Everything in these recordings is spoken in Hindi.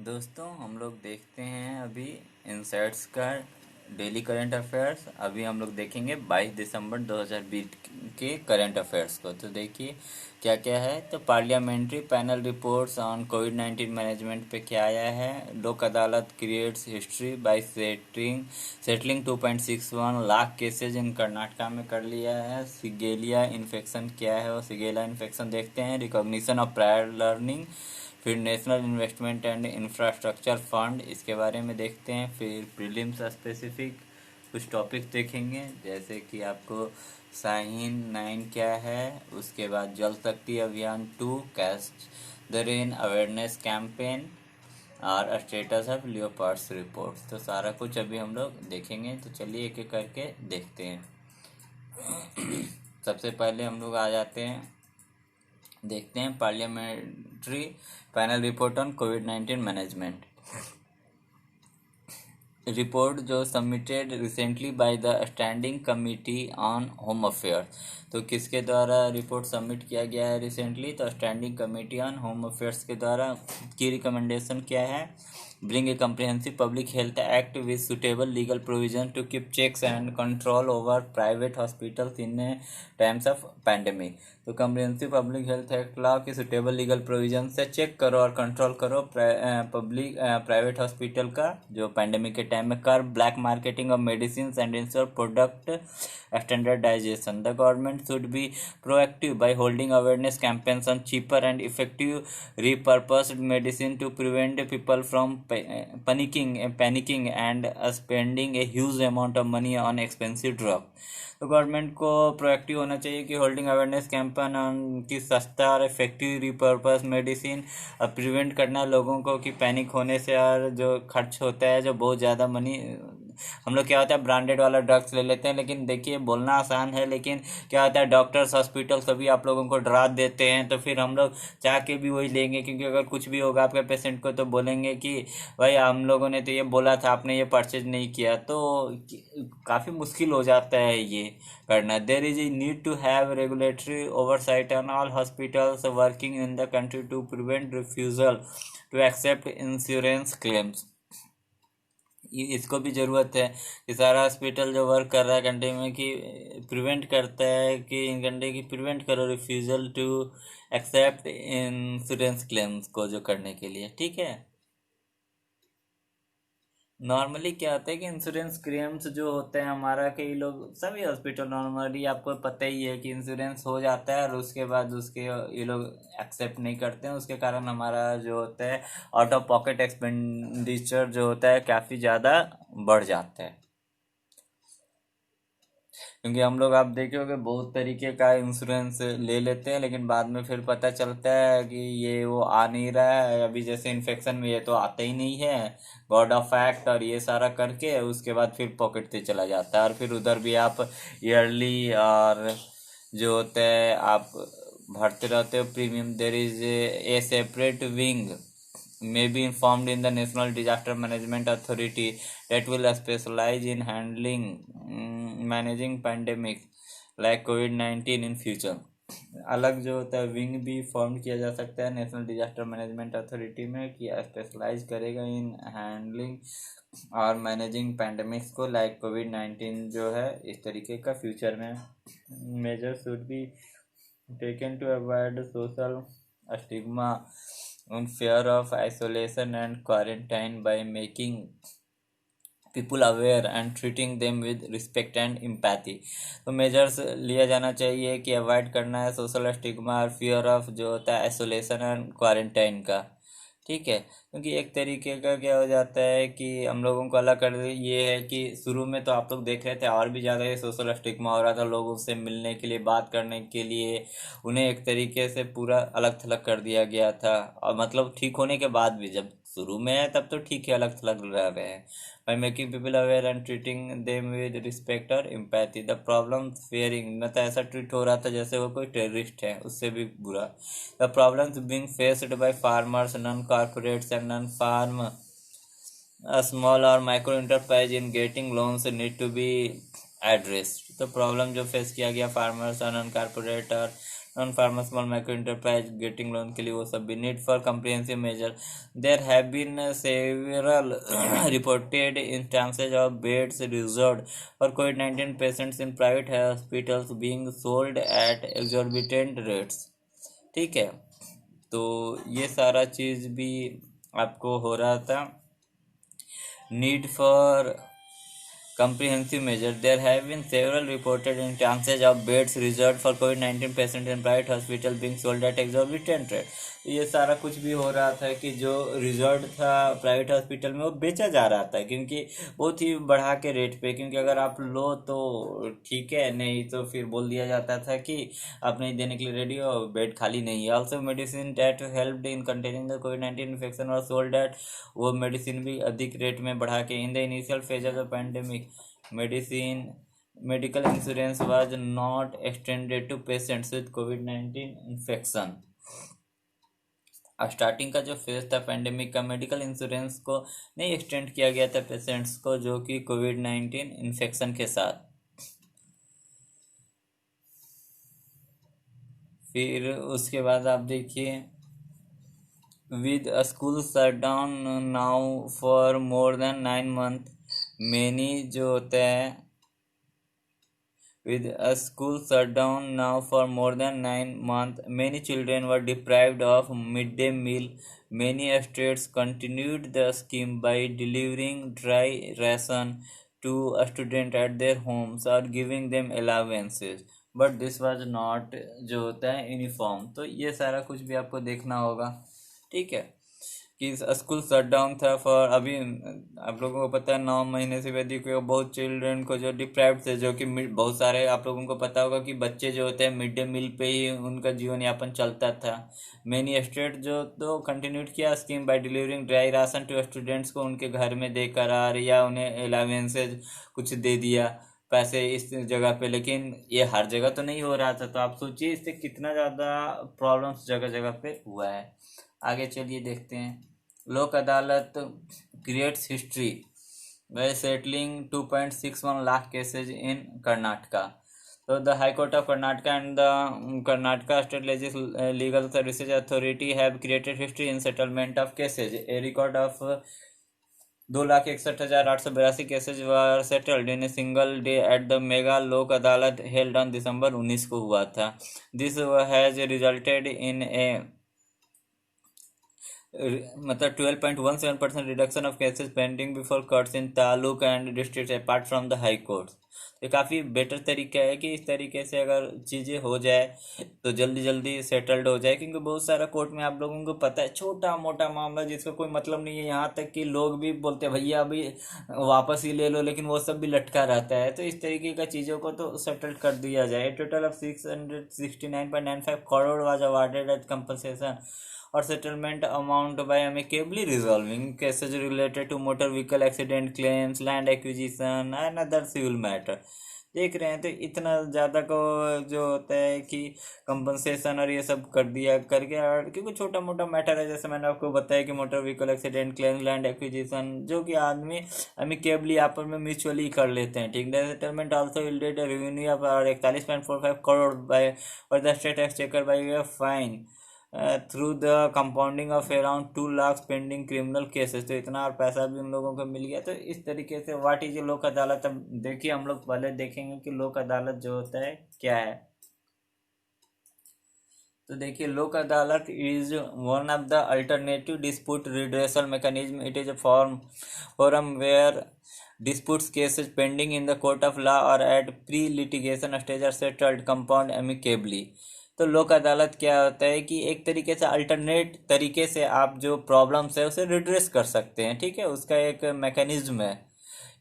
दोस्तों हम लोग देखते हैं अभी इनसाइट्स का डेली करंट अफेयर्स। अभी हम लोग देखेंगे 22 दिसंबर 2020 के करंट अफेयर्स को। तो देखिए क्या क्या है। तो पार्लियामेंट्री पैनल रिपोर्ट्स ऑन कोविड-19 मैनेजमेंट पे क्या आया है। लोक Adalat creates history by settling 2.61 lakh cases in Karnataka में कर लिया है। सिगेलिया इन्फेक्शन क्या है, वो सिगेला इन्फेक्शन देखते हैं। रिकॉग्निशन ऑफ प्रायर लर्निंग, फिर national investment and infrastructure fund, इसके बारे में देखते हैं। फिर प्रीलिम्स स्पेसिफिक कुछ टॉपिक्स देखेंगे, जैसे कि आपको साइन 9 क्या है। उसके बाद जल Shakti Abhiyan 2, catch the rain awareness campaign और स्टेटस ऑफ लियोपार्ड्स रिपोर्ट्स। तो सारा कुछ अभी हम लोग देखेंगे। तो चलिए एक एक करके देखते हैं। सबसे पहले हम लोग आ जाते हैं, देखते हैं पार्लियामेंट्री पैनल रिपोर्ट ऑन कोविड-19 मैनेजमेंट। रिपोर्ट जो submitted recently by the standing committee on home affairs. तो किसके द्वारा रिपोर्ट सबमिट किया गया है रिसेंटली? तो standing committee on home affairs के द्वारा। की रिकमेंडेशन क्या है? Bring a comprehensive public health act with suitable legal provisions to keep checks and control over private hospitals in times of pandemic। तो कम्प्रिहेंसिव पब्लिक हेल्थ एक्ट लाओ कि सुटेबल लीगल प्रोविजन से चेक करो और कंट्रोल करो पब्लिक प्राइवेट हॉस्पिटल का जो पैंडेमिक के टाइम में curb black marketing of medicine and ensure product standardisation. The government should be proactive by holding awareness campaigns on cheaper and effective repurposed medicine to prevent people from panicking and spending a huge amount of money on expensive drug। तो गवर्नमेंट को प्रोएक्टिव होना चाहिए कि होल्डिंग अवेयरनेस कैंपेन ऑन की सस्ता और इफेक्टिव रिपर्पस मेडिसिन प्रिवेंट करना लोगों को कि पैनिक होने से और जो खर्च होता है जो बहुत ज़्यादा मनी। हम लोग क्या होता है ब्रांडेड वाला ड्रग्स ले लेते हैं, लेकिन देखिए बोलना आसान है, लेकिन क्या होता है डॉक्टर्स हॉस्पिटल सभी आप लोगों को डरा देते हैं। तो फिर हम लोग चाह के भी वही लेंगे, क्योंकि अगर कुछ भी होगा आपके पेशेंट को तो बोलेंगे कि भाई हम लोगों ने तो ये बोला था, आपने ये परचेज नहीं किया। तो काफ़ी मुश्किल हो जाता है ये करना। There is a need to have regulatory oversight on all hospitals working in the country to prevent refusal to accept insurance claims. इसको भी ज़रूरत है कि सारा हॉस्पिटल जो वर्क कर रहा है कंट्री में कि प्रिवेंट करता है कि इन कंट्री की प्रिवेंट करो refusal to accept insurance claims को जो करने के लिए। ठीक है। नॉर्मली क्या होता है कि इंश्योरेंस क्लेम्स जो होते हैं हमारा, कई लोग सभी हॉस्पिटल नॉर्मली आपको पता ही है कि इंश्योरेंस हो जाता है और उसके बाद उसके ये लोग एक्सेप्ट नहीं करते हैं। उसके कारण हमारा जो होता है आउट ऑफ पॉकेट एक्सपेंडिचर जो होता है काफ़ी ज़्यादा बढ़ जाता है। क्योंकि हम लोग आप देखे होगे बहुत तरीके का इंश्योरेंस ले लेते हैं, लेकिन बाद में फिर पता चलता है कि ये वो आ नहीं रहा है। अभी जैसे इन्फेक्शन में ये तो आता ही नहीं है, गॉड ऑफ एक्ट और ये सारा करके उसके बाद फिर पॉकेट से चला जाता है। और फिर उधर भी आप ईयरली और जो होता है आप भरते रहते हो premium. There is A separate wing may be informed in the National Disaster Management Authority that will specialize in handling managing pandemics like COVID-19 in future। अलग जो होता है विंग भी फॉर्म किया जा सकता है नेशनल डिजास्टर मैनेजमेंट अथॉरिटी में कि स्पेशलाइज करेगा इन हैंडलिंग और मैनेजिंग पैंडमिक्स को लाइक कोविड-19 जो है इस तरीके का फ्यूचर में। Measure should be taken to avoid social stigma on fear of isolation and quarantine by making people aware and treating them with respect and empathy। तो मेजर्स लिया जाना चाहिए कि अवॉइड करना है सोशल स्टिग्मा और फियर ऑफ जो होता है आइसोलेशन एंड क्वारंटाइन का। ठीक है। क्योंकि एक तरीके का क्या हो जाता है कि हम लोगों को अलग कर ये है कि शुरू में तो आप लोग देख रहे थे और भी ज़्यादा ये सोशल स्टिग्मा हो रहा था, लोगों से मिलने के लिए बात करने के लिए उन्हें एक तरीके से पूरा अलग थलग कर दिया गया था। और मतलब ठीक होने के बाद भी जब शुरू में है तब तो ठीक है, अलग थलग रह रहे हैं। by making people aware and treating them with respect or empathy। the problem fearing मतलब ऐसा ट्रीट हो रहा था जैसे वो कोई टेररिस्ट है, उससे भी बुरा। the problems being faced by farmers, non-corporates and non-farm a small or micro enterprise in getting loans need to be addressed। तो प्रॉब्लम जो फेस किया गया फार्मर्स और नॉन कारपोरेट और non farmer small micro enterprise getting loan के लिए वो सब भी। Need for comprehensive measure, there have been several reported instances of beds reserved for कोविड-19 patients in private hospitals being sold at exorbitant rates. ठीक है, तो ये सारा चीज़ भी आपको हो रहा था। Need for comprehensive measure, there have been several reported instances of beds reserved for COVID-19 patients in private hospital being sold at exorbitant rate। ये सारा कुछ भी हो रहा था कि जो रिजर्व था प्राइवेट हॉस्पिटल में वो बेचा जा रहा था, क्योंकि बहुत ही बढ़ा के रेट पे, क्योंकि अगर आप लो तो ठीक है, नहीं तो फिर बोल दिया जाता था कि आप नहीं देने के लिए रेडी हो, बेड खाली नहीं है। Also medicine that helped in containing the कोविड-19 इन्फेक्शन और सोल्ड एट, वो मेडिसिन भी अधिक रेट में बढ़ा के। In the initial phases of pandemic medical insurance was not extended to patients with COVID-19 infection। Starting का जो फेज था पेंडेमिक का, मेडिकल इंश्योरेंस को नहीं एक्सटेंड किया गया था पेशेंट्स को जो कि कोविड-19 इन्फेक्शन के साथ। फिर उसके बाद आप देखिए, with school shut down now for more than 9 months, many जो होता है with a school shut down now for more than 9 months, many children were deprived of midday meal. Many states continued the scheme by delivering dry ration to a student at their homes or giving them allowances, but this was not जो होता है यूनिफॉर्म। तो ये सारा कुछ भी आपको देखना होगा। ठीक है, कि स्कूल शट डाउन था फॉर, अभी आप लोगों को पता है 9 महीने से भी अधिक हुए बहुत चिल्ड्रन को जो डिप्राइव्ड थे, जो कि बहुत सारे आप लोगों को पता होगा कि बच्चे जो होते हैं मिड डे मील पे ही उनका जीवन यापन चलता था। मेनी स्टेट जो तो कंटिन्यूड किया scheme by delivering dry ration to students को उनके घर में देकर आ, या उन्हें अलावेंसेज कुछ दे दिया पैसे इस जगह पे। लेकिन ये हर जगह तो नहीं हो रहा था, तो आप सोचिए इससे कितना ज़्यादा प्रॉब्लम्स जगह जगह पे हुआ है। आगे चलिए देखते हैं। Lok Adalat creates history by settling 2.61 lakh cases in Karnataka. तो the high court of Karnataka and the Karnataka state legal services authority have created history in settlement of cases. A record of 2,61,882 cases were settled in a single day at the mega Lok Adalat held on December 19 को हुआ था। This has resulted in a मतलब 12.17% reduction of cases pending before courts in taluk and district apart from the high court. तो काफ़ी बेटर तरीका है कि इस तरीके से अगर चीज़ें हो जाए तो जल्दी जल्दी सेटल्ड हो जाए, क्योंकि बहुत सारा कोर्ट में आप लोगों को पता है छोटा मोटा मामला जिसका कोई मतलब नहीं है, यहाँ तक कि लोग भी बोलते हैं भैया अभी वापस ही ले लो, लेकिन वो सब भी लटका रहता है। तो इस तरीके का चीज़ों को तो सेटल्ड कर दिया जाए। Total of 669.95 crore was awarded as compensation और settlement amount by amicably resolving cases related to motor vehicle accident claims, land acquisition and other civil matter. देख रहे हैं तो इतना ज़्यादा को जो होता है कि कंपनसेशन और ये सब कर दिया करके, और क्योंकि छोटा मोटा मैटर है, जैसे मैंने आपको बताया कि motor vehicle accident claim, land acquisition, जो कि आदमी अमिकेबली आपस में म्यूचुअली कर लेते हैं। ठीक है, settlement also yielded revenue of 41.45 crore by और the state exchequer by way of fine through the compounding of around 2 lakh pending criminal cases. तो इतना और पैसा भी उन लोगों को मिल गया। तो इस तरीके से व्हाट इज लोक अदालत, अब देखिए हम लोग पहले देखेंगे कि लोक अदालत जो होता है क्या है। तो देखिए, Lok Adalat is one of the alternative dispute redressal mechanism. It is a forum where disputes cases pending in the court of law or at pre-litigation stage are settled compound amicably। तो लोक अदालत क्या होता है कि एक तरीके से अल्टरनेट तरीके से आप जो प्रॉब्लम्स है उसे रिड्रेस कर सकते हैं। ठीक है, उसका एक मैकेनिज्म है।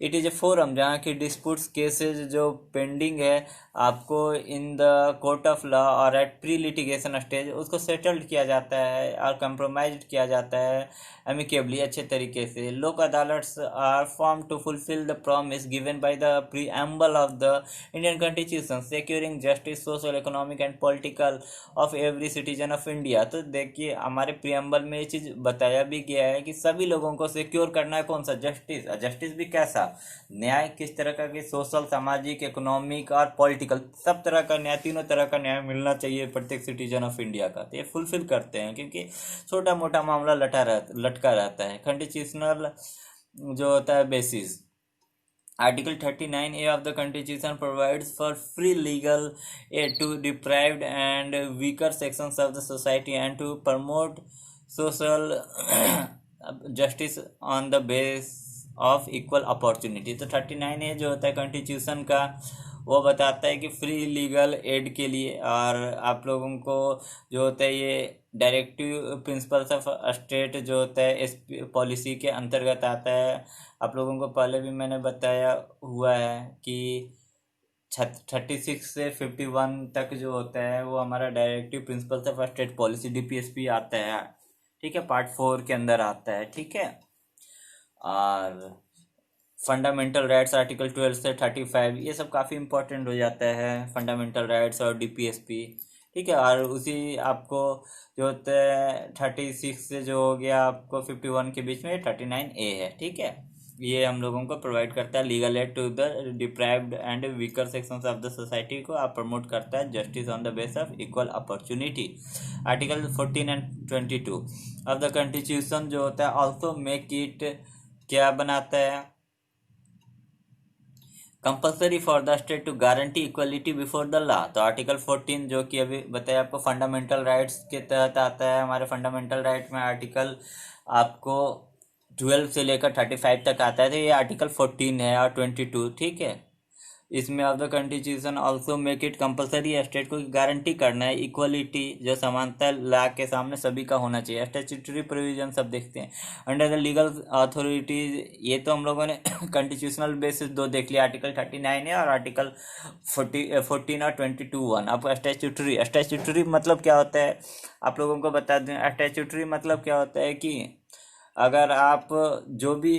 इट इज़ ए फोरम जहाँ की डिस्प्यूट्स केसेज जो पेंडिंग है आपको इन द कोर्ट ऑफ लॉ और एट प्री लिटिगेशन स्टेज उसको सेटल्ड किया जाता है और कंप्रोमाइज किया जाता है एमिकेबली, अच्छे तरीके से। Lok Adalats are form to fulfil the promise given by the preamble of the Indian constitution securing justice social economic and political of every citizen of India. तो देखिए, हमारे प्रीएम्बल में ये चीज़ बताया भी गया है कि सभी लोगों को सिक्योर करना है। कौन सा? जस्टिस। जस्टिस भी कैसा? न्याय किस तरह का कि सोशल, सामाजिक, इकोनॉमिक और पॉलिटिकल एथिकल, सब तरह का न्याय, तीनों तरह का न्याय मिलना चाहिए प्रत्येक सिटीजन ऑफ इंडिया का। तो ये फुलफिल करते हैं, क्योंकि छोटा मोटा मामला लटका रहता है। कॉन्स्टिट्यूशनल जो होता है basis, Article 39A of the Constitution provides for free legal aid to deprived and weaker sections of the society and to promote social justice on the base of equal opportunity। तो 39A जो होता है कॉन्स्टिट्यूशन का, वो बताता है कि फ्री लीगल एड के लिए, और आप लोगों को जो होता है ये डायरेक्टिव प्रिंसिपल्स ऑफ स्टेट जो होता है इस पॉलिसी के अंतर्गत आता है। आप लोगों को पहले भी मैंने बताया हुआ है कि 36 से 51 तक जो होता है वो हमारा directive principles of state policy DPSP आता है, ठीक है, पार्ट 4 के अंदर आता है, ठीक है। और फंडामेंटल राइट्स आर्टिकल 12 से 35, ये सब काफ़ी इंपॉर्टेंट हो जाता है, फंडामेंटल राइट्स और DPSP, ठीक है। और उसी आपको जो होता है 36 से जो हो गया आपको 51 के बीच में 39A है, ठीक है। ये हम लोगों को प्रोवाइड करता है legal aid to the deprived and weaker sections of the society को आप प्रमोट करता है justice on the base of equal opportunity. Article 14 and 22 of the constitution जो होता है ऑल्सो मेक इट क्या बनाता है, compulsory for the state to guarantee equality before the law. तो आर्टिकल 14 जो कि अभी बताया आपको फंडामेंटल राइट्स के तहत आता है। हमारे फंडामेंटल राइट में आर्टिकल आपको 12 से लेकर 35 तक आता है, तो ये आर्टिकल 14 है और 22, ठीक है। इसमें of the constitution also make it compulsory state को गारंटी करना है इक्वलिटी, जो समानता लॉ के सामने सभी का होना चाहिए। स्टैट्यूटरी प्रोविजन सब देखते हैं अंडर द लीगल अथॉरिटीज, ये तो हम लोगों ने कॉन्स्टिट्यूशनल बेसिस दो देख लिया, आर्टिकल 39 है और आर्टिकल 14 और 22(1). आपको स्टैट्यूटरी मतलब क्या होता है आप लोगों को बता दें। स्टैट्यूटरी मतलब क्या होता है कि अगर आप जो भी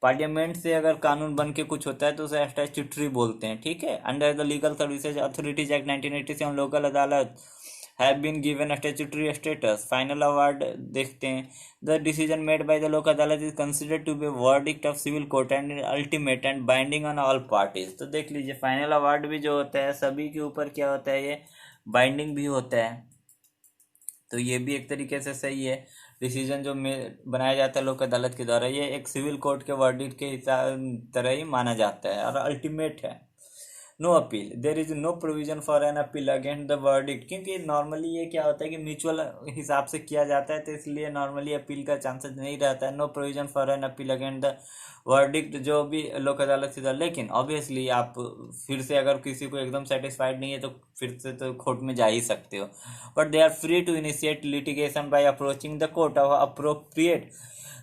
पार्लियामेंट से अगर कानून बन के कुछ होता है तो उसे स्टैट्यूटरी बोलते हैं, ठीक है। Under the legal services authorities act 1987 local Adalat have been given statutory status. Final award देखते हैं, the decision made by the Lok Adalat is considered to be verdict of civil court and ultimate and binding on all parties. तो देख लीजिए फाइनल अवार्ड भी जो होता है सभी के ऊपर क्या होता है, ये बाइंडिंग भी होता है। तो ये भी एक तरीके से सही है। डिसीजन जो बनाया जाता है लोक अदालत के द्वारा, ये एक सिविल कोर्ट के वर्डिक्ट के तरह ही माना जाता है और अल्टीमेट है। No appeal, there is no provision for an appeal against the verdict, क्योंकि नॉर्मली ये क्या होता है कि म्यूचुअल हिसाब से किया जाता है, तो इसलिए नॉर्मली अपील का चांसेस नहीं रहता है। No provision for an appeal against the verdict जो भी लोक अदालत से, लेकिन ऑब्वियसली आप फिर से अगर किसी को एकदम सेटिस्फाइड नहीं है तो फिर से तो कोर्ट में जा ही सकते हो, but they are free to initiate litigation by approaching the court of appropriate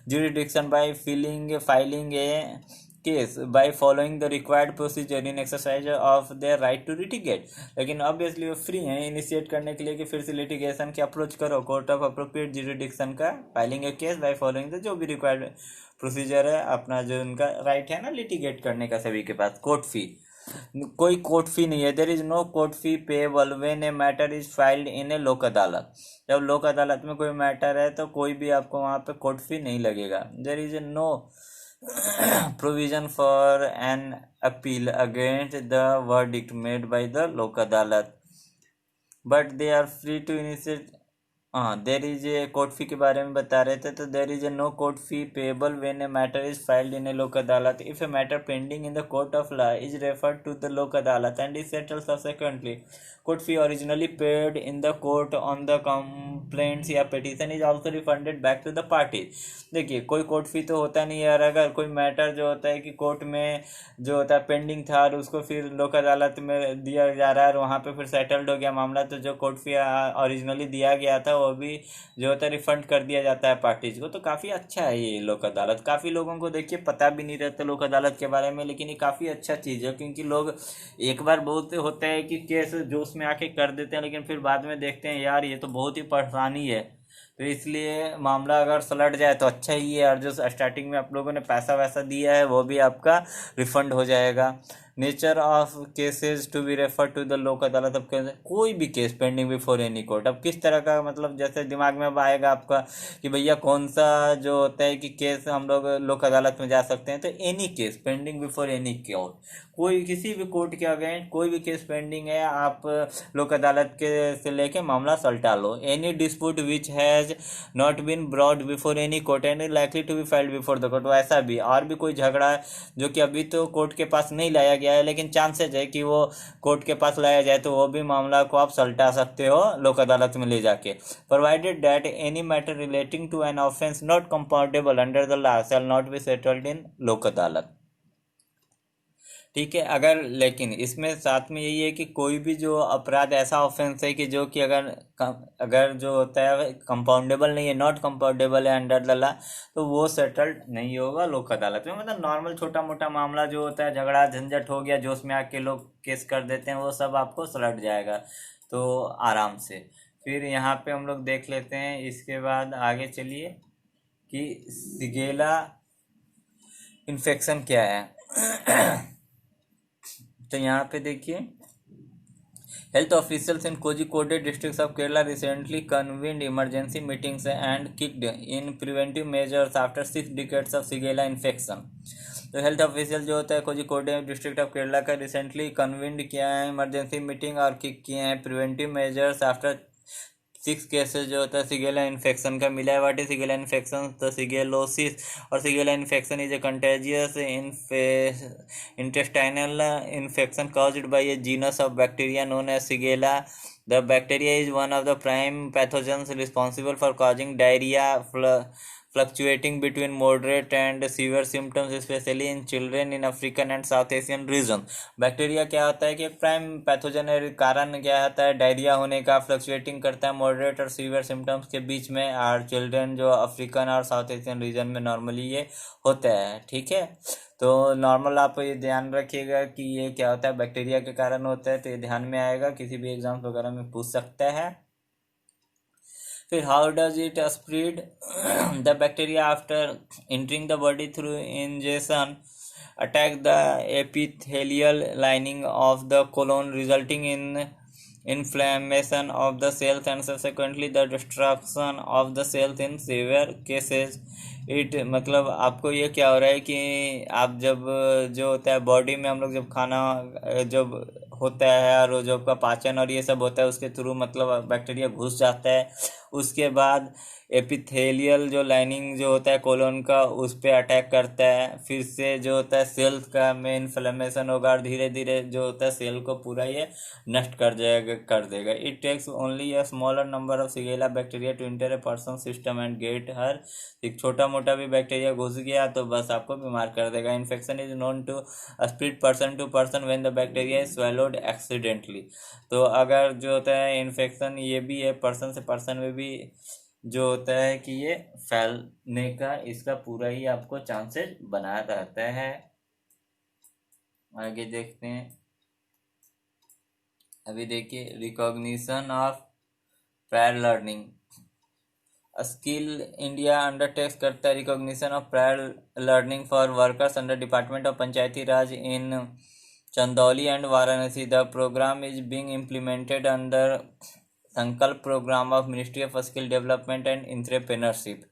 jurisdiction by filing a case by following the required procedure in exercise of their right to litigate। लेकिन ऑब्वियसली वो फ्री हैं इनिशिएट करने के लिए कि फिर से लिटिगेशन की अप्रोच करो कोर्ट ऑफ अप्रोप्रिएट jurisdiction का, filing A case by following the जो भी रिक्वायर्ड प्रोसीजर है, अपना जो उनका राइट है ना लिटिगेट करने का सभी के पास। कोर्ट फी, कोई कोर्ट फी नहीं है, there is no court fee payable when a matter is filed in a Lok Adalat. जब लोक अदालत में कोई मैटर है तो कोई भी आपको वहाँ पे कोर्ट फी नहीं लगेगा। There is no provision for an appeal against the verdict made by the Lok Adalat, but they are free to initiate. हाँ, there is a court fee के बारे में बता रहे थे, तो there is a no court fee payable when a matter is filed in a Lok Adalat if a matter pending in the court of law is referred to the Lok Adalat and is settled subsequently. Court fee originally paid in the court on the complaints या petition is also refunded back to the party. देखिए कोई कोर्ट फी तो होता नहीं है, और अगर कोई मैटर जो होता है कि कोर्ट में जो होता है पेंडिंग था और उसको फिर लोक अदालत में दिया जा रहा है और वहाँ पे फिर सेटल्ड हो गया मामला, तो जो कोर्ट फी ओरिजिनली दिया गया था वो भी जो होता है रिफंड कर दिया जाता है पार्टीज को। तो काफ़ी अच्छा है ये लोक अदालत। काफ़ी लोगों को देखिए पता भी नहीं रहता लोक अदालत के बारे में, लेकिन ये काफ़ी अच्छा चीज़ है, क्योंकि लोग एक बार बोलते होते हैं कि केस जोश में आके कर देते हैं, लेकिन फिर बाद में देखते हैं यार ये तो बहुत ही परेशानी है। तो इसलिए मामला अगर सलट जाए तो अच्छा ही है, और जो स्टार्टिंग में आप लोगों ने पैसा वैसा दिया है वो भी आपका रिफंड हो जाएगा। Nature of cases to be refer to the Lok Adalat. अब कोई भी case pending before any court, अब किस तरह का मतलब जैसे दिमाग में अब आएगा आपका कि भैया कौन सा जो होता है कि केस हम लोग लोक अदालत में जा सकते हैं, तो any case pending before any court, कोई किसी भी कोर्ट के अगेंस्ट कोई भी केस पेंडिंग है, आप लोक अदालत के से लेके मामला सलटा लो। Any dispute which has not been brought before any court and likely to be filed before the court. ऐसा भी और भी कोई झगड़ा है जो कि अभी तो कोर्ट के पास नहीं लाया गया है, लेकिन चांसेज है कि वो कोर्ट के पास लाया जाए, तो वो भी मामला को आप सलटा सकते हो लोक अदालत में ले जाके। Provided that any matter relating to an offence not compoundable under the law shall not be settled in Lok Adalat. ठीक है, अगर लेकिन इसमें साथ में यही है कि कोई भी जो अपराध ऐसा ऑफेंस है कि जो कि अगर जो होता है कंपाउंडेबल नहीं है, नॉट कंपाउंडेबल है अंडर द लॉ, तो वो सेटल्ड नहीं होगा लोक अदालत में। मतलब नॉर्मल छोटा मोटा मामला जो होता है, झगड़ा झंझट हो गया, जोश में आके लोग केस कर देते हैं, वो सब आपको सलट जाएगा तो आराम से। फिर यहाँ पे हम लोग देख लेते हैं, इसके बाद आगे चलिए कि सिगेला इन्फेक्शन क्या है। तो यहाँ पे देखिए, health officials in Kozhikode district of Kerala recently convened emergency meetings and kicked in preventive measures after 6 decades of shigella infection. तो हेल्थ ऑफिशियल जो होता है कोझिकोड डिस्ट्रिक्ट ऑफ केरला का रिसेंटली कन्वीन्ड किया है इमरजेंसी मीटिंग और किक किए हैं प्रिवेंटिव मेजर्स आफ्टर 6 केसेस जो होता है सिगेला इन्फेक्शन का मिला है। What is shigella infection? तो सिगेलोसिस और shigella infection is a contagious intestinal infection caused by a genus of bacteria known as Shigella. The bacteria is one of the prime pathogens responsible for causing diarrhea, fluctuating between moderate and severe symptoms, especially in children in African and South Asian region. Bacteria क्या होता है कि प्राइम पैथोजन है, कारण क्या होता है डायरिया होने का, फ्लक्चुएटिंग करता है मॉडरेट और सीवियर सिम्टम्स के बीच में, और चिल्ड्रन जो अफ्रीकन और साउथ एशियन रीजन में नॉर्मली ये होता है। ठीक है, तो नॉर्मल आप ये ध्यान रखिएगा कि ये क्या होता है, बैक्टीरिया के कारण होता है, तो ये ध्यान में आएगा, किसी भी एग्जाम वगैरह में पूछ सकता है। फिर how does it spread? The bacteria after entering the body through injection attack the epithelial lining of the colon, resulting in inflammation of the cells and subsequently the destruction of the cells in severe cases. It मतलब आपको ये क्या हो रहा है कि आप जब जो होता है बॉडी में हम लोग जब खाना जब होता है और जो आपका पाचन और ये सब होता है उसके थ्रू मतलब बैक्टीरिया घुस जाता है, उसके बाद एपिथेलियल जो लाइनिंग जो होता है कोलोन का उस पर अटैक करता है, फिर से जो होता है सेल्स का में इन्फ्लेमेशन होगा और धीरे धीरे जो होता है सेल को पूरा ये नष्ट कर देगा। It takes only a smaller number of shigella bacteria to enter a person system and get her. एक छोटा मोटा भी बैक्टीरिया घुस गया तो बस आपको बीमार कर देगा। Infection is known to spread person to person when the bacteria is swallowed accidentally. तो अगर जो होता है इन्फेक्शन ये भी है पर्सन से पर्सन में भी जो होता है कि ये फैलने का इसका पूरा ही आपको चांसेस बना रहता है। आगे देखते हैं, अभी देखिए recognition of prior learning. Skill India undertakes करता है recognition of prior learning for workers under department of Panchayati Raj in Chandauli and Varanasi. The programme is being implemented under Sankalp programme of ministry of skill development and entrepreneurship.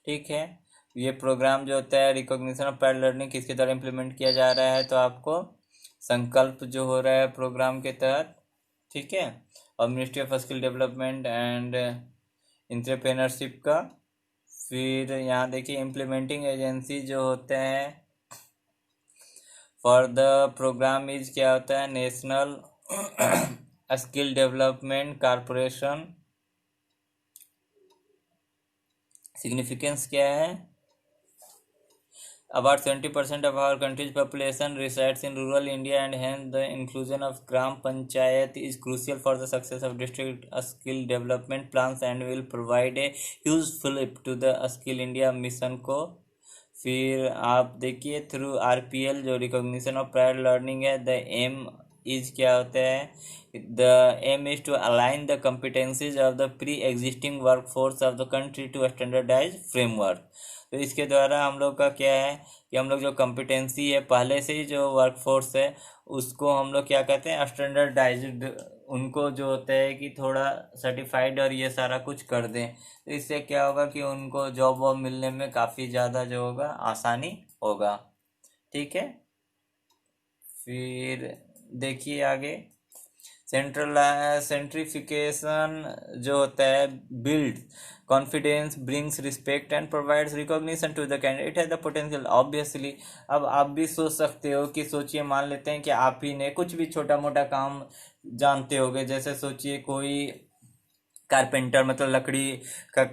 ठीक है, ये प्रोग्राम जो होता है रिकॉग्निशन ऑफ प्रायर लर्निंग किसके द्वारा इम्प्लीमेंट किया जा रहा है? तो आपको संकल्प जो हो रहा है प्रोग्राम के तहत, ठीक है, और ministry of skill development and entrepreneurship का। फिर यहाँ देखिए इम्प्लीमेंटिंग एजेंसी जो होते हैं फॉर द प्रोग्राम इज क्या होता है? National skill development corporation. Significance क्या है? About 70% of our country's population resides in rural India and hence the inclusion of Gram Panchayat is crucial for the success of district skill development plans and will provide a huge flip to the Skill India mission को। फिर आप देखिए थ्रू RPL जो रिकॉग्निशन ऑफ प्रायर लर्निंग है, द एम इज क्या होता है? The aim is to align the competencies of the pre-existing workforce of the country to a standardized framework। तो इसके द्वारा हम लोग का क्या है कि हम लोग जो कॉम्पिटेंसी है पहले से ही जो वर्कफोर्स है उसको हम लोग क्या कहते हैं स्टैंडर्डाइज्ड, उनको जो होता है कि थोड़ा सर्टिफाइड और ये सारा कुछ कर दें। तो इससे क्या होगा कि उनको जॉब वॉब मिलने में काफ़ी ज़्यादा जो होगा आसानी होगा। ठीक है, फिर देखिए आगे। सेंट्रल सेंट्रिफिकेशन जो होता है build confidence, brings respect and provides recognition to the candidate has the potential obviously. अब आप भी सोच सकते हो कि सोचिए, मान लेते हैं कि आप ही ने कुछ भी छोटा मोटा काम जानते होगे, जैसे सोचिए कोई कारपेंटर मतलब लकड़ी का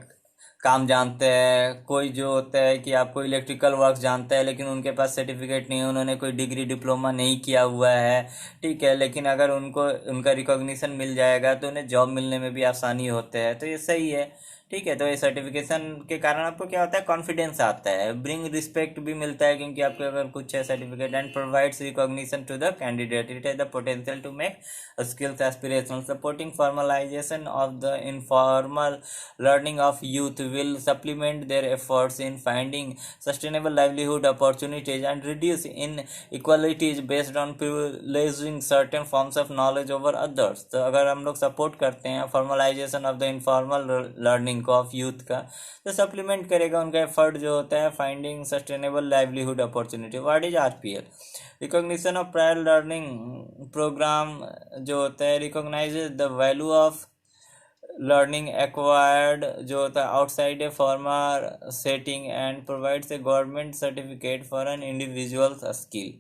काम जानते हैं, कोई जो होता है कि आपको इलेक्ट्रिकल वर्क जानता है लेकिन उनके पास सर्टिफिकेट नहीं है, उन्होंने कोई डिग्री डिप्लोमा नहीं किया हुआ है। ठीक है, लेकिन अगर उनको उनका रिकॉग्निशन मिल जाएगा तो उन्हें जॉब मिलने में भी आसानी होता है, तो ये सही है। ठीक है, तो ये सर्टिफिकेशन के कारण आपको क्या होता है, कॉन्फिडेंस आता है, ब्रिंग रिस्पेक्ट भी मिलता है क्योंकि आपके अगर कुछ है certificate, and provides recognition to the candidate, it has the potential to make skills aspirational, supporting formalization of the informal learning of youth will supplement their efforts in finding sustainable livelihood opportunities and reduce inequalities based on privileging certain forms of knowledge over others। तो अगर हम लोग सपोर्ट करते हैं formalisation of the informal learning को ऑफ यूथ का, तो सप्लीमेंट करेगा उनका एफर्ट जो होता है finding sustainable livelihood opportunity. What is RPL? Recognition of prior learning programme जो होता है recognises the value of learning acquired जो होता है outside a former setting and provides a government certificate for an individual skill.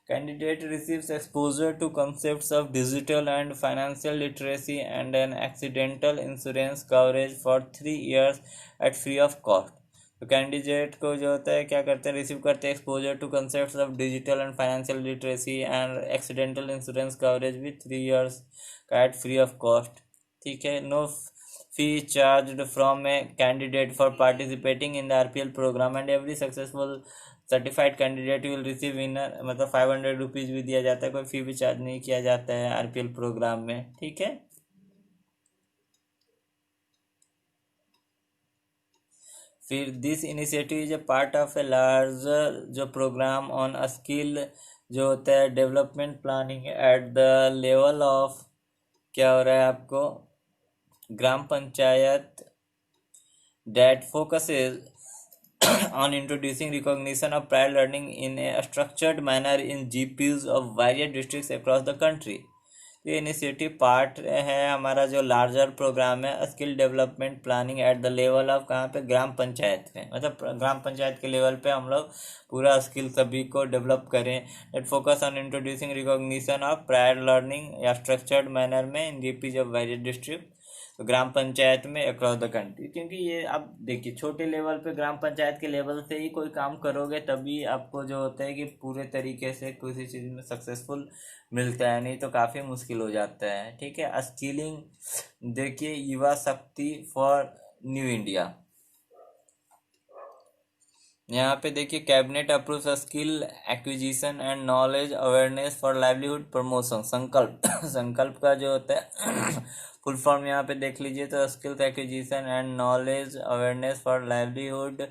Candidate receives exposure to concepts of digital and financial literacy and an accidental insurance coverage for 3 years at free of cost। तो कैंडिडेट को जो होता है क्या करते हैं, रिसीव करते हैं exposure to concept of digital and financial literacy and accidental insurance coverage with 3 years का एट फ्री ऑफ कॉस्ट। ठीक है, no fee charge from a candidate for participating in the RPL programme and every successful certified candidate will receive winner, मतलब 500 रुपीज़ भी दिया जाता है, कोई फी भी चार्ज नहीं किया जाता है आरपीएल प्रोग्राम में। ठीक है, फिर this initiative is a part of a larger जो प्रोग्राम ऑन स्किल जो होता है development planning at the level of, क्या हो रहा है आपको, ग्राम panchayat, that focuses on introducing recognition of prior learning in a structured manner in GPs of various districts across the country। ये इनिशिएटिव पार्ट है हमारा जो लार्जर प्रोग्राम है skill development planning at the level of, कहाँ पे, ग्राम पंचायत में, मतलब ग्राम पंचायत के लेवल पे हम लोग पूरा स्किल सभी को डेवलप करें। At focus on introducing recognition of prior learning या स्ट्रक्चर्ड मैनर में इन जीपीज ऑफ वेरियस डिस्ट्रिक्ट, तो ग्राम पंचायत में अक्रॉस द कंट्री। क्योंकि ये आप देखिए छोटे लेवल पे ग्राम पंचायत के लेवल से ही कोई काम करोगे तभी आपको जो होता है कि पूरे तरीके से किसी चीज़ में सक्सेसफुल मिलता है, नहीं तो काफ़ी मुश्किल हो जाता है। ठीक है, स्किलिंग देखिए, युवा शक्ति फॉर न्यू इंडिया, यहाँ पे देखिए cabinet approves skill acquisition and knowledge awareness for livelihood promotion, संकल्प संकल्प का जो होता है फुल फॉर्म यहाँ पे देख लीजिए, तो skills acquisition and knowledge awareness for livelihood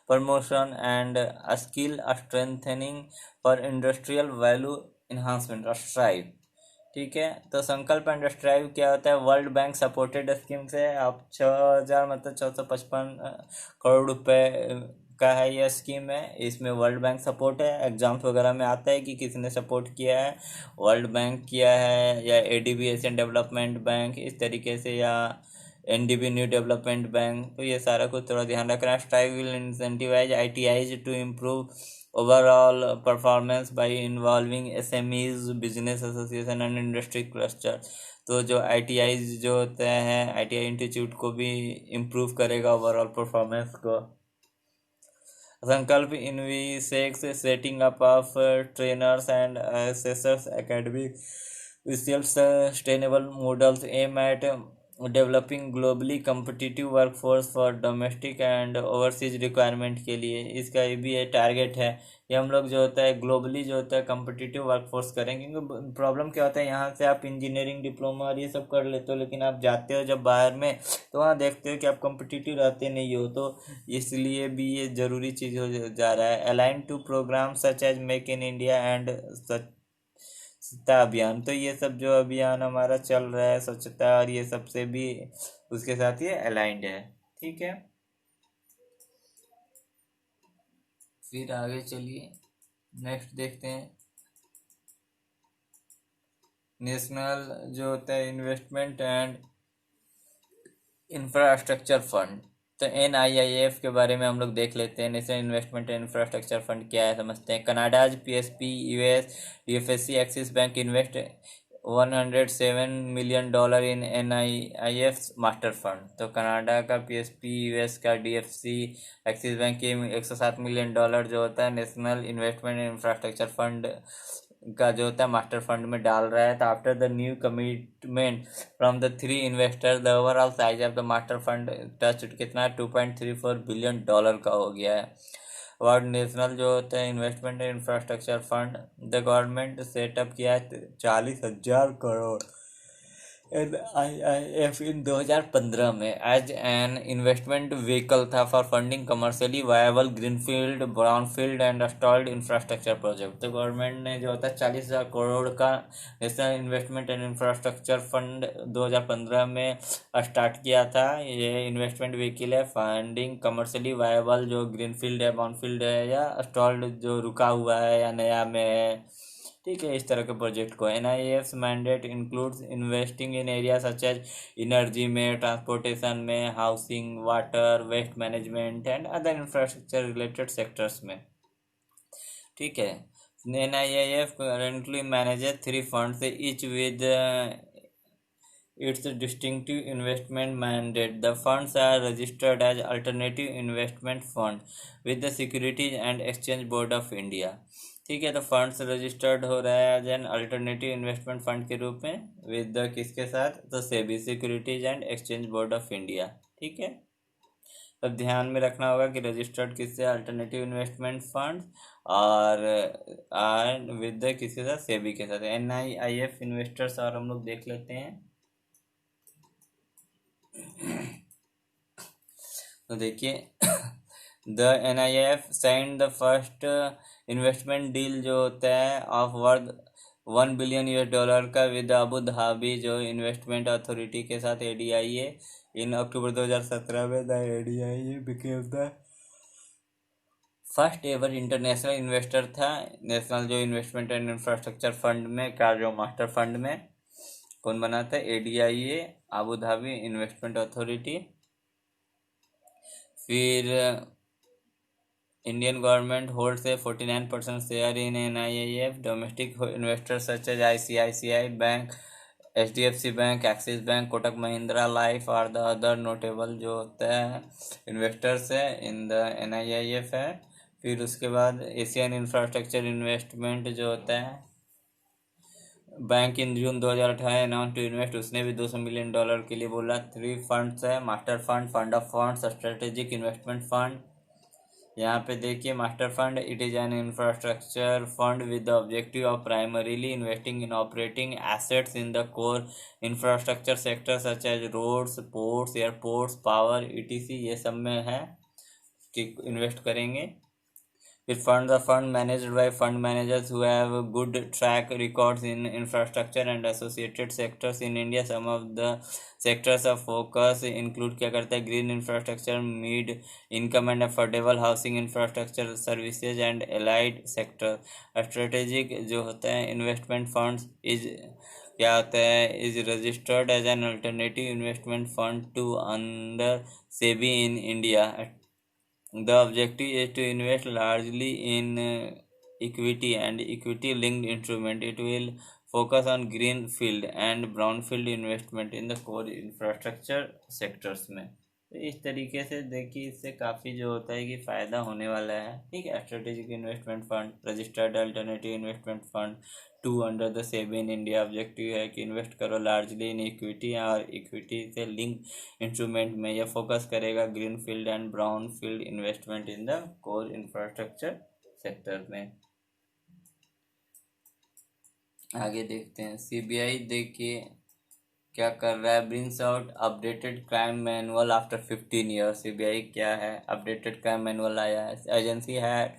promotion and skill strengthening for industrial value enhancement, strive. ठीक है, तो संकल्प एंड स्ट्राइव क्या होता है, वर्ल्ड बैंक सपोर्टेड स्कीम से आप 6,000 मतलब 455 करोड़ रुपए का है यह स्कीम है। इसमें वर्ल्ड बैंक सपोर्ट है, एग्जाम्स वगैरह में आता है कि किसने सपोर्ट किया है, वर्ल्ड बैंक किया है या एडीबी एशियन डेवलपमेंट बैंक इस तरीके से, या एनडीबी न्यू डेवलपमेंट बैंक। तो ये सारा कुछ थोड़ा ध्यान रखना। STRIVE will incentivise ITIs to improve overall performance by involving SMEs, business association and industry cluster. तो जो आईटीआईज जो होते हैं, आईटीआई इंस्टीट्यूट को भी इम्प्रूव करेगा ओवरऑल परफॉर्मेंस को। Sankalp envisages setting up of trainers and assessors academic research sustainable models aim at developing globally competitive workforce for domestic and overseas requirement के लिए, इसका ये भी है टारगेट है। ये हम लोग जो होता है ग्लोबली जो होता है कम्पिटिटिव वर्कफोर्स करेंगे, क्योंकि प्रॉब्लम क्या होता है, यहाँ से आप इंजीनियरिंग डिप्लोमा और ये सब कर लेते हो, लेकिन आप जाते हो जब बाहर में तो वहाँ देखते हो कि आप कम्पिटिटिव रहते नहीं हो, तो इसलिए भी ये ज़रूरी चीज़ हो जा रहा है। Align to program such as make in India and Swachhta Abhiyan, तो ये सब जो अभियान हमारा चल रहा है स्वच्छता और ये सब से भी उसके साथ ये अलाइंड है। ठीक है, फिर आगे चलिए नेक्स्ट देखते हैं। नेशनल जो होता है इन्वेस्टमेंट एंड इंफ्रास्ट्रक्चर फंड, तो NIIF के बारे में हम लोग देख लेते हैं। National investment and infrastructure fund क्या है समझते हैं। कनाडाज PSP US UFSC axis bank invest $107 million इन NIIF मास्टर फंड, तो कनाडा का PSP US का DFC एक्सिस बैंक के $107 million जो होता है national investment and infrastructure fund का जो होता है मास्टर फंड में डाल रहा है। तो after the new commitment from the three investor the overall size of the master fund touch कितना 2.34 बिलियन का हो गया है। वर्ल्ड नेशनल जो होता है investment infrastructure fund the government setup किया है 40,000 करोड़ NIIF इन 2015 में एज एन इन्वेस्टमेंट व्हीकल था for funding commercially viable greenfield brownfield and stalled infrastructure project. तो गवर्नमेंट ने जो होता है 40,000 करोड़ का national investment and infrastructure fund 2015 में स्टार्ट किया था। ये इन्वेस्टमेंट व्हीकल है फंडिंग कमर्शियली वायबल जो ग्रीनफील्ड है ब्राउनफील्ड है या स्टॉल्ड जो रुका हुआ है या नया में है। ठीक है, इस तरह के प्रोजेक्ट को NIIF mandate includes investing in area such as energy में, ट्रांसपोर्टेशन में, housing, water, waste management and other infrastructure related sectors में। ठीक है, NIIF currently manages three funds, each with its distinctive investment mandate. The funds are registered as Alternative Investment Fund with the Securities and Exchange Board of India. ठीक है, तो फंड्स रजिस्टर्ड हो रहा है as an alternative investment fund के रूप में विद किसके साथ, तो SEBI securities and exchange board of India. ठीक है, तब ध्यान में रखना होगा कि रजिस्टर्ड किससे, अल्टरनेटिव इन्वेस्टमेंट फंड और विद किसके साथ, सेबी के साथ। NIIF इन्वेस्टर्स और हम लोग देख लेते हैं। तो देखिए the NIIF sign the first investment deal जो होता है ऑफ वर्थ $1 बिलियन का विद अबू धाबी जो इन्वेस्टमेंट अथॉरिटी के साथ ADIA इन अक्टूबर 2017 में। The ADIA became the first ever international investor था नेशनल जो इन्वेस्टमेंट एंड इंफ्रास्ट्रक्चर फंड में का जो मास्टर फंड में कौन बना था, ADIA Abu Dhabi investment authority. फिर Indian government holds a 49% share in NIIF। Domestic investors such as ICICI bank, HDFC bank, Axis bank, Kotak Mahindra life और द अदर नोटेबल जो होता है इन्वेस्टर्स है इन द NIIF है। फिर उसके बाद एशियन इंफ्रास्ट्रक्चर इन्वेस्टमेंट जो होता है bank in June 2018 announce to invest, उसने भी $200 मिलियन के लिए बोला। 3 फंड्स है, master fund, fund of funds, strategic investment fund. यहाँ पे देखिए master fund, it is an infrastructure fund with the objective of primarily investing in operating assets in the core infrastructure sector such as roads, ports, airports, power ETC, ये सब में है कि इन्वेस्ट करेंगे। फिर fund managed by fund managers who have good track records in infrastructure and associated sectors in India. Some of the sectors of focus include क्या करता है, green infrastructure, mid income and affordable housing infrastructure services and allied sector. Strategic जो होता है investment funds is क्या होता है, is registered as an alternative investment fund to under SEBI in India. The objective is to invest largely in equity and equity-linked instrument. It will focus on greenfield and brownfield investment in the core infrastructure sectors में। तो इस तरीके से देखिए इससे काफ़ी जो होता है कि फ़ायदा होने वाला है। ठीक है, strategic investment fund, registered alternative investment fund to under the SEBI in India. Objective है कि इन्वेस्ट करो लार्जली इन इक्विटी और इक्विटी से लिंक इंस्ट्रूमेंट में। यह फोकस करेगा green field and brown field investment in the core infrastructure sector में। आगे देखते हैं, सीबीआई देखिए क्या कर रहा है, brings out updated crime manual after 15 year. CBI क्या है, अपडेटेड क्राइम मैनुअल आया है। एजेंसी है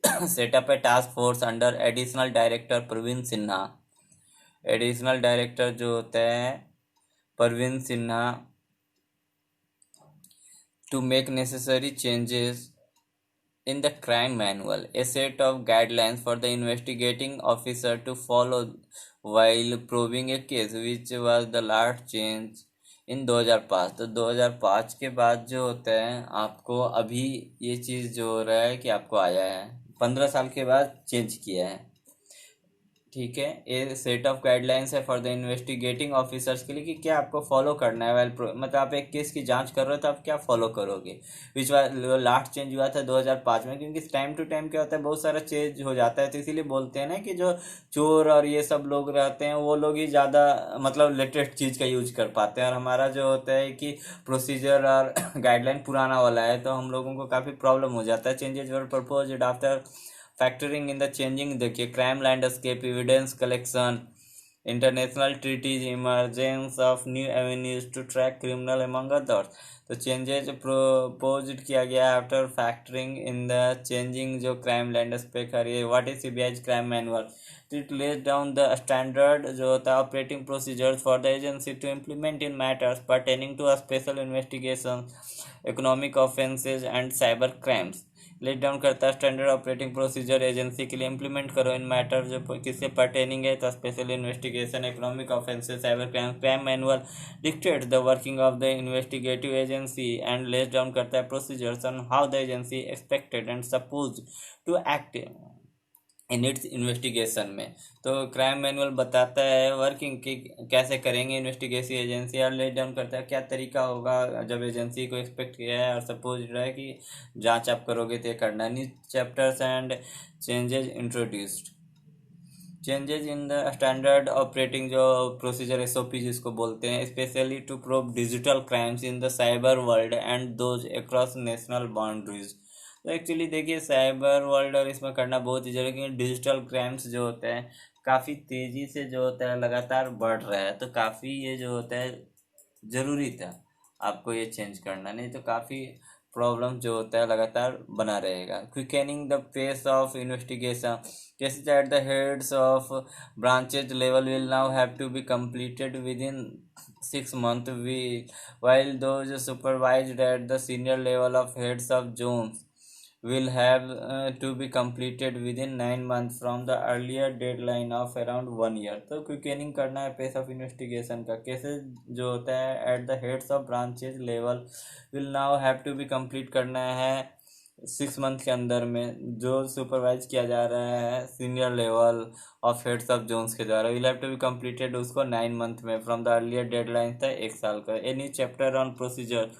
set up a task force under additional director Praveen Sinha. Additional director जो होते हैं Praveen Sinha, to make necessary changes in the crime manual, a set of guidelines for the investigating officer to follow while probing a case, which was the last change in 2005। तो 2005 के बाद जो होता है आपको अभी ये चीज़ जो हो रहा है कि आपको आया है 15 साल के बाद चेंज किया है। ठीक है, ये सेट ऑफ गाइडलाइंस है फॉर द इन्वेस्टिगेटिंग ऑफिसर्स के लिए कि क्या आपको फॉलो करना है वेल मतलब आप एक केस की जांच कर रहे हो तो आप क्या फॉलो करोगे। विच लास्ट चेंज हुआ था 2005 में, क्योंकि टाइम टू टाइम क्या होता है बहुत सारा चेंज हो जाता है, तो इसीलिए बोलते हैं ना कि जो चोर और ये सब लोग रहते हैं वो लोग ही ज़्यादा मतलब लेटेस्ट चीज़ का यूज कर पाते हैं, और हमारा जो होता है कि प्रोसीजर और गाइडलाइन पुराना वाला है, तो हम लोगों को काफ़ी प्रॉब्लम हो जाता है। Changes were proposed after factoring in the changing, देखिए crime landscape, evidence collection, international treaties, emergence of new avenues to track criminal among others. तो चेंजेज प्रोपोज्ड किया गया after factoring in the changing जो क्राइम लैंडस्केप है। ये what is CBI crime manual, it lays down the standard जो होता है operating procedures for the agency to implement in matters pertaining to special investigation, economic offences and cyber crimes. Let down करता है स्टैंडर्ड ऑपरेटिंग प्रोसीजर एजेंसी के लिए इम्प्लीमेंट करो इन मैटर जो किससे पर्टेनिंग है, तो special investigation, economic offences, cyber crime. Crime manual dictate the working of the investigative agency and let down करता है procedures on how the agency expected and suppose to act in its investigation में। तो क्राइम मैनुअल बताता है वर्किंग की कैसे करेंगे इन्वेस्टिगेशन एजेंसी, और लेट डाउन करता है क्या तरीका होगा जब एजेंसी को एक्सपेक्ट किया है और सपोज रहा है कि जांच आप करोगे तो ये करना। New chapters and changes introduced, changes in the standard operating जो प्रोसीजर एसओपी जिसको बोलते हैं, specially to probe digital crimes in the cyber world and those across national boundaries. तो एक्चुअली देखिए साइबर वर्ल्ड और इसमें करना बहुत ही जरूरी, क्योंकि डिजिटल क्राइम्स जो होते हैं काफ़ी तेज़ी से जो होता है लगातार बढ़ रहा है, तो काफ़ी ये जो होता है ज़रूरी था आपको ये चेंज करना, नहीं तो काफ़ी प्रॉब्लम जो होता है लगातार बना रहेगा। Quickening the pace of investigation, cases at the heads of branches level will now have to be completed within 6 months, while those supervised at the senior level of heads of zones will have to be completed within 9 months from the earlier deadline of around 1 year। तो क्विकनिंग करना है पेस ऑफ इन्वेस्टिगेशन का। केसेस जो होता है at the heads of branches level will now have to be complete करना है 6 मंथ के अंदर में, जो सुपरवाइज किया जा रहा है senior level of heads of zones के द्वारा, will have to be completed उसको 9 मंथ में फ्रॉम द अर्लियर डेडलाइन था 1 साल का। A new chapter on procedure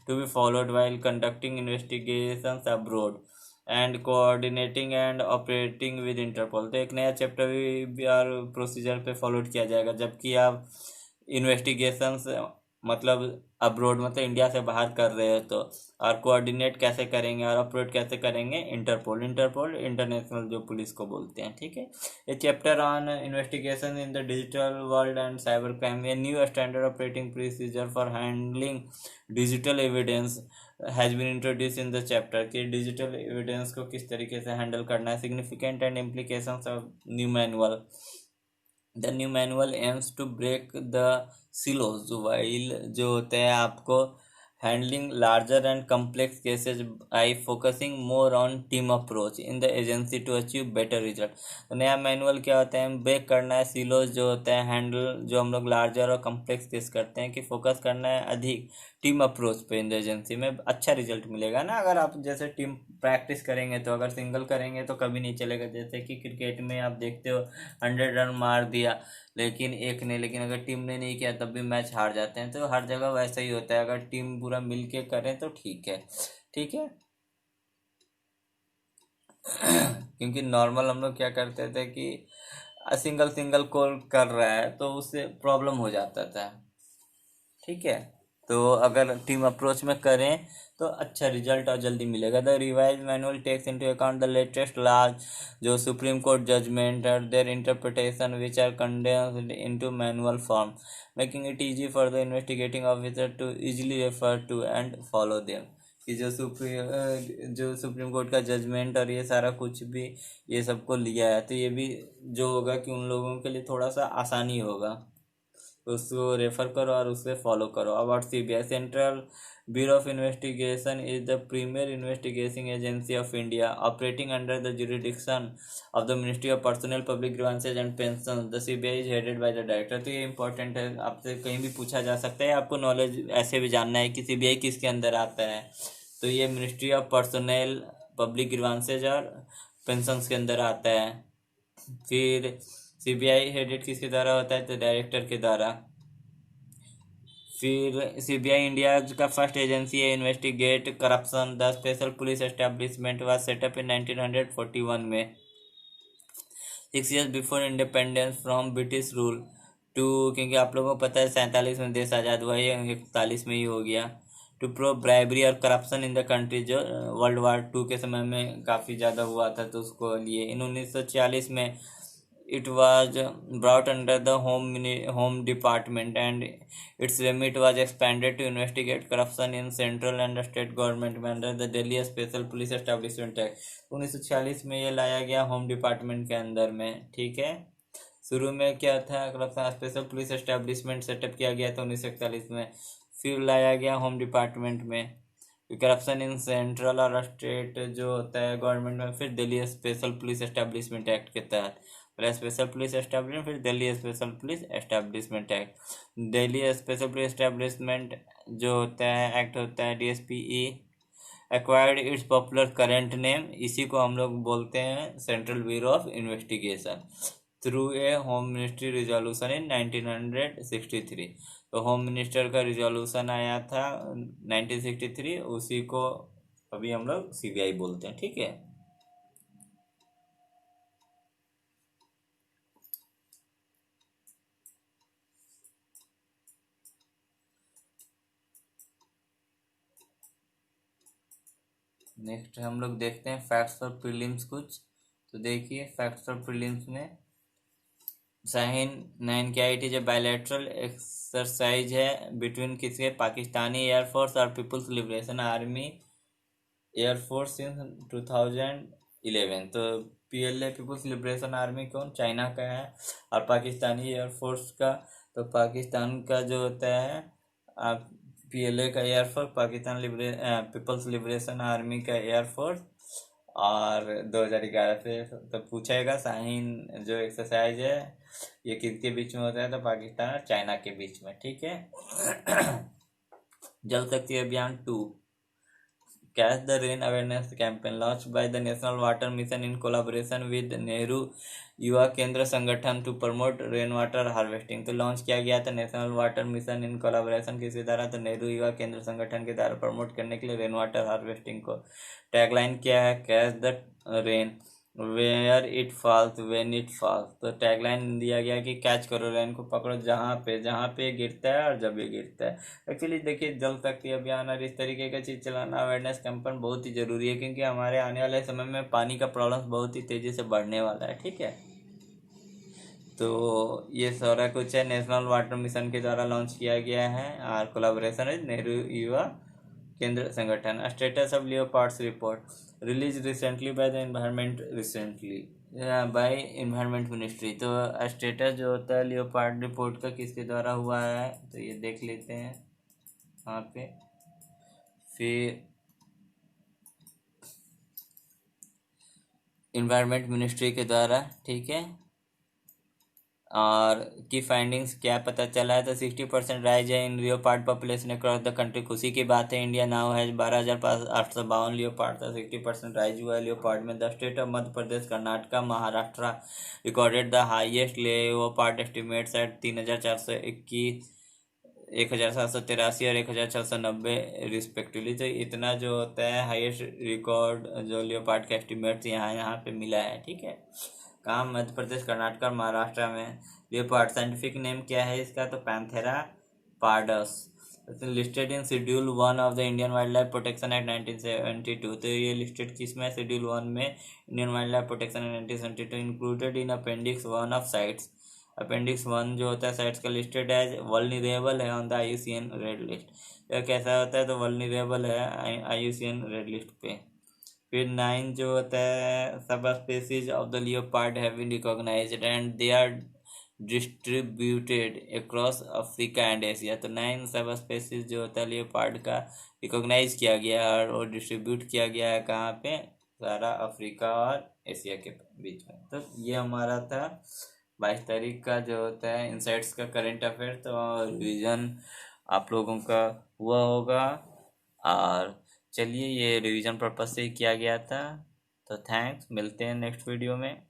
to be followed while conducting investigations abroad and coordinating and operating with Interpol. तो एक नया चैप्टर भी और प्रोसीजर पे फॉलोड किया जाएगा जबकि आप इन्वेस्टिगेशंस मतलब अब्रोड मतलब इंडिया से बाहर कर रहे हो तो, और कोऑर्डिनेट कैसे करेंगे और ऑपरेट कैसे करेंगे इंटरपोल, इंटरपोल इंटरनेशनल जो पुलिस को बोलते हैं। ठीक है, a chapter on investigation in the digital world and cyber crime, a new standard operating procedure for handling digital evidence has been introduce in the chapter कि डिजिटल एविडेंस को किस तरीके से हैंडल करना है। Significant and implications of new manual, the new manual aims to break the silos while जो होते हैं आपको handling larger and complex cases I focusing more on team approach in the agency to achieve better result. तो नया मैनुअल क्या होता है, ब्रेक करना है सिलोज जो होता है हैंडल जो हम लोग लार्जर और कम्प्लेक्स केस करते हैं कि फोकस करना है अधिक टीम अप्रोच पे इन द एजेंसी में अच्छा रिजल्ट मिलेगा ना। अगर आप जैसे टीम प्रैक्टिस करेंगे तो, अगर सिंगल करेंगे तो कभी नहीं चलेगा। जैसे कि क्रिकेट में आप देखते हो 100 रन मार दिया लेकिन एक ने, लेकिन अगर टीम ने नहीं किया तब भी मैच हार जाते हैं। तो हर जगह वैसा ही होता है, अगर टीम पूरा मिल के करें तो ठीक है। ठीक है। क्योंकि नॉर्मल हम लोग क्या करते थे कि सिंगल सिंगल कॉल कर रहा है तो उससे प्रॉब्लम हो जाता था। ठीक है। तो अगर टीम अप्रोच में करें तो अच्छा रिजल्ट और जल्दी मिलेगा। The revise manual takes into account the latest laws, जो सुप्रीम कोर्ट जजमेंट और their interpretation which are condensed into manual form, making it easy for the investigating officer to easily refer to and follow them. कि जो सुप्रीम कोर्ट का जजमेंट और ये सारा कुछ भी ये सबको लिया है, तो ये भी जो होगा कि उन लोगों के लिए थोड़ा सा आसानी होगा। उसको रेफर करो और उससे फॉलो करो। About CBI, central bureau of investigation is the premier investigation agency of India, operating under the jurisdiction of the ministry of personnel public grievances and pension. The CBI is headed by the director. तो ये इंपॉर्टेंट है, आपसे कहीं भी पूछा जा सकता है। आपको नॉलेज ऐसे भी जानना है कि सीबीआई किसके अंदर आता है, तो ये ministry of personnel public grievances और पेंशन के अंदर आता है। फिर सीबीआई हेडेड किसके द्वारा होता है, तो डायरेक्टर के द्वारा। फिर सीबीआई इंडिया का फर्स्ट एजेंसी है investigate corruption. The special police establishment was set up in 1941 में, 6 years before independence from British rule to. क्योंकि आप लोगों को पता है 47 में देश आज़ाद हुआ, ये 41 में ही हो गया। टू प्रो ब्राइबरी और करप्शन इन द कंट्री, जो वर्ल्ड वार 2 के समय में काफ़ी ज़्यादा हुआ था, तो उसको लिए इन 1946 में। it was brought under the home department and its remit was expanded to investigate corruption in central and state government under the Delhi Special Police Establishment Act। 1946 में ये लाया गया होम डिपार्टमेंट के अंदर में। ठीक है। शुरू में क्या था, corruption special police establishment setup किया गया था 1941 में, फिर लाया गया होम डिपार्टमेंट में करप्शन इन सेंट्रल और स्टेट जो होता है गवर्नमेंट में, फिर Delhi special police establishment act के तहत। पहले स्पेशल पुलिस एस्टेब्लिशमेंट, फिर Delhi special police establishment act. Delhi special police establishment जो होता है एक्ट होता है DSPE, acquired it's popular current name, इसी को हम लोग बोलते हैं central bureau of investigation, through a home ministry resolution in 1963। तो होम मिनिस्टर का रिजोल्यूशन आया था 1963, उसी को अभी हम लोग सीबीआई बोलते हैं। ठीक है। नेक्स्ट हम लोग देखते हैं फैक्ट्स और प्रीलिम्स कुछ। तो देखिए फैक्ट्स और प्रीलिम्स में शाहीन 9 क्या, it is a bilateral exercise है बिटवीन किसके, पाकिस्तानी एयरफोर्स और पीपुल्स लिबरेशन आर्मी एयरफोर्स इन 2011। तो PLA पीपुल्स लिबरेशन आर्मी कौन, चाइना का है, और पाकिस्तानी एयरफोर्स का, तो पाकिस्तान का जो होता है PLA का air force, Pakistan people's liberation army का एयरफोर्स। और 2011 से तो पूछेगा शाहीन जो एक्सरसाइज है ये किसके बीच में होता है, तो पाकिस्तान और चाइना के बीच में। ठीक है। जल Shakti Abhiyan 2, catch the rain awareness campaign launch by the national water mission in collaboration with Nehru Yuva Kendra Sangathan to promote rain water harvesting. तो लॉन्च किया गया था national water mission in collaboration किसके द्वारा, तो नेहरू युवा केंद्र संगठन के द्वारा प्रमोट करने के लिए रेन वाटर हार्वेस्टिंग को। टैगलाइन क्या है, catch the rain where it falls when it falls. तो टैगलाइन दिया गया कि कैच करो रेन को, पकड़ो जहाँ पे गिरता है और जब ये गिरता है। एक्चुअली देखिए जल शक्ति अभियान और इस तरीके का चीज़ चलाना, अवेयरनेस कैंपेन बहुत ही ज़रूरी है, क्योंकि हमारे आने वाले समय में पानी का प्रॉब्लम बहुत ही तेज़ी से बढ़ने वाला है। ठीक है। तो ये सारा कुछ है नेशनल वाटर मिशन के द्वारा लॉन्च किया गया है और collaboration with Nehru Yuva Kendra Sangathan. Status of leopards report release recently by the environment recently by environment ministry. तो स्टेटस जो होता है लियोपार्ड रिपोर्ट का किसके द्वारा हुआ है, तो ये देख लेते हैं यहाँ पे। फिर एनवायरमेंट मिनिस्ट्री के द्वारा। ठीक है। और की फाइंडिंग्स क्या पता चला है, तो 60% राइज है in leopard population across the country. खुशी की बात है, इंडिया नाउ हैज 12,852 लियोपार्ड था, 60% राइज हुआ है लियोपार्ड में। The state of Madhya Pradesh, Karnataka, Maharashtra recorded the highest leopard estimates at 3,421, 1,783 और 1,690 रिस्पेक्टिवली। तो इतना जो होता है हाईएस्ट रिकॉर्ड जो लियोपार्ड का एस्टिमेट्स यहाँ यहाँ पे मिला है, ठीक है। कहाँ? मध्य प्रदेश, कर्नाटक और महाराष्ट्र में। लियोपार्ड साइंटिफिक नेम क्या है इसका? तो Panthera pardus, listed in schedule 1 of the Indian wild life protection act 1972। तो ये लिस्टेड किसमें? शेड्यूल 1 में Indian wild life protection act 1972, included in appendix 1 of sites. Appendix 1 जो होता है साइट्स का, लिस्टेड एज वल्नरेबल है on the IUCN red list. यह कैसा होता है? तो वल्नरेबल है IUCN रेड लिस्ट पे। फिर 9 जो होता है, subspecies of the leopard have been recognised and they are distributed across Africa and Asia. तो 9 सब स्पेसीज जो होता है लियोपार्ड का रिकॉग्नाइज किया गया है और डिस्ट्रीब्यूट किया गया है कहाँ पे? सारा अफ्रीका और एशिया के बीच में। तो ये हमारा था 22 तारीख का जो होता है इनसाइट्स का करंट अफेयर। तो रिवीजन आप लोगों का हुआ होगा, और चलिए ये रिवीजन पर्पज से ही किया गया था। तो थैंक्स, मिलते हैं नेक्स्ट वीडियो में।